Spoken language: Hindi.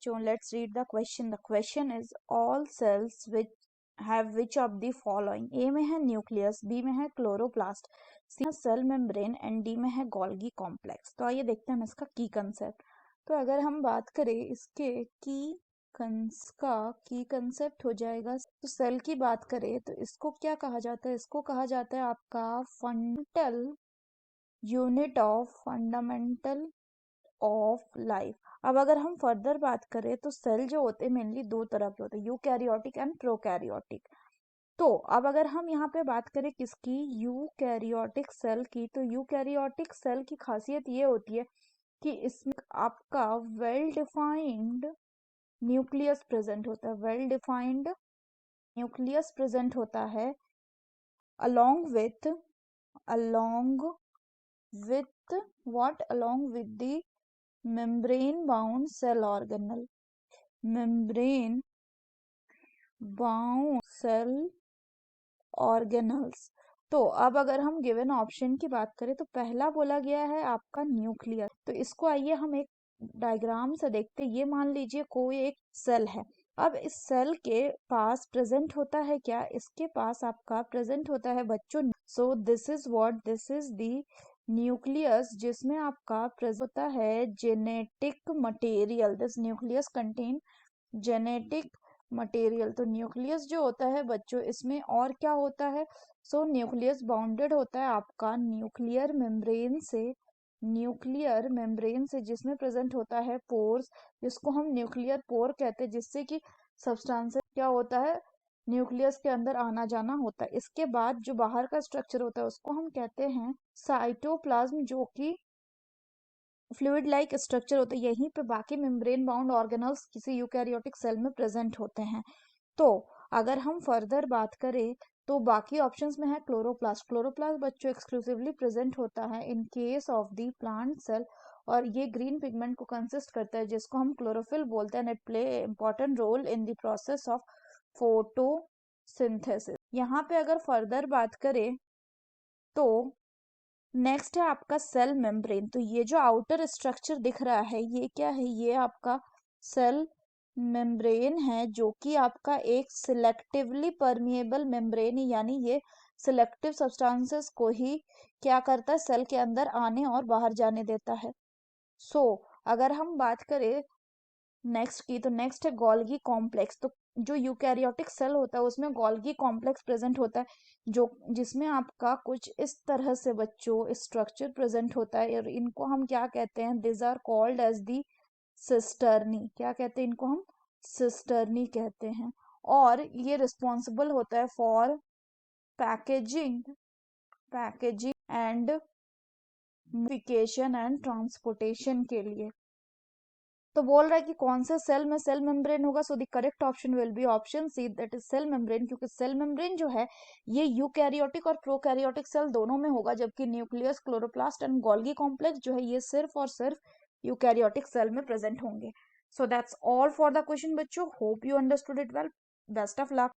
बच्चों, let's read the question. The question is all cells which have which of the following. A में है न्यूक्लियस, बी में है क्लोरोप्लास्ट, सी में सेल मेम्ब्रेन एंड डी में है गोल्गी कॉम्प्लेक्स. तो आइए देखते हैं हम इसका की कंसेप्ट. तो अगर हम बात करें इसके की कंसेप्ट हो जाएगा. तो सेल की बात करें तो इसको क्या कहा जाता है? इसको कहा जाता है आपका फंडामेंटल यूनिट ऑफ लाइफ. अब अगर हम फर्दर बात करें तो सेल जो होते हैं मेनली दो तरह के होते हैं, यूकैरियोटिक एंड प्रोकैरियोटिक. तो अब अगर हम यहाँ पे बात करें किसकी, यूकैरियोटिक सेल की, तो यूकैरियोटिक सेल की खासियत ये होती है कि इसमें आपका वेल डिफाइंड न्यूक्लियस प्रेजेंट होता है. वेल डिफाइंड न्यूक्लियस प्रेजेंट होता है along with the membrane bound cell organelles. तो अब अगर हम गिवन ऑप्शन की बात करें तो पहला बोला गया है आपका न्यूक्लियर. तो इसको आइए हम एक डायग्राम से देखते हैं. ये मान लीजिए कोई एक सेल है. अब इस सेल के पास प्रेजेंट होता है क्या? इसके पास आपका प्रेजेंट होता है बच्चों. So this is the nucleus, जिसमें आपका प्रेजेंट होता है genetic material. This nucleus contain genetic material. तो न्यूक्लियस जो होता है बच्चों, इसमें और क्या होता है? सो न्यूक्लियस बाउंडेड होता है आपका न्यूक्लियर मेम्ब्रेन से, जिसमें प्रेजेंट होता है पोर्स, जिसको हम न्यूक्लियर पोर कहते हैं, जिससे कि सब्सटेंसेस क्या होता है, न्यूक्लियस के अंदर आना जाना होता है. इसके बाद जो बाहर का स्ट्रक्चर होता है उसको हम कहते हैं साइटोप्लाज्म, जो कि फ्लूइड लाइक स्ट्रक्चर होता है. यहीं पे बाकी मेम्ब्रेन बाउंड ऑर्गेनल्स किसी यूकैरियोटिक सेल में प्रेजेंट होते हैं. तो अगर हम फर्दर बात करें तो बाकी ऑप्शंस में है क्लोरोप्लास्ट. क्लोरोप्लास्ट बच्चों एक्सक्लूसिवली प्रेजेंट होता है in case of the plant cell, और ये ग्रीन पिगमेंट को कंसिस्ट करता है, जिसको हम क्लोरोफिल बोलते हैं. It play important role in the process of photosynthesis. यहाँ पे अगर फर्दर बात करें तो नेक्स्ट है आपका सेल मेम्ब्रेन. तो ये जो आउटर स्ट्रक्चर दिख रहा है ये क्या है? ये आपका सेल मेम्ब्रेन है, जो कि आपका एक सिलेक्टिवली परमिएबल मेम्ब्रेन है. यानी ये सिलेक्टिव सब्सटेंसेस को ही क्या करता है, सेल के अंदर आने और बाहर जाने देता है. सो अगर हम बात करें नेक्स्ट की, तो नेक्स्ट है गोल्गी कॉम्प्लेक्स. तो जो यूकैरियोटिक सेल होता है उसमें गोल्गी कॉम्प्लेक्स प्रेजेंट होता है, जो जिसमें आपका कुछ इस तरह से बच्चों स्ट्रक्चर प्रेजेंट होता है, और इनको हम क्या कहते हैं? This are called as the cisternae. क्या कहते हैं इनको? हम सिस्टर्नी कहते हैं. और ये रिस्पॉन्सिबल होता है for packaging and and transportation के लिए. तो बोल रहा है कि कौन से सेल में सेल मेम्ब्रेन होगा. So the correct option will be option C, that is cell membrane. क्योंकि सेल मेम्ब्रेन जो है ये यूकैरियोटिक और प्रोकैरियोटिक सेल दोनों में होगा, जबकि nucleus, chloroplast and Golgi complex जो है ये सिर्फ और सिर्फ यूकैरियोटिक सेल में प्रेजेंट होंगे. So that's all for the question बच्चों. Hope you understood it well. Best of luck.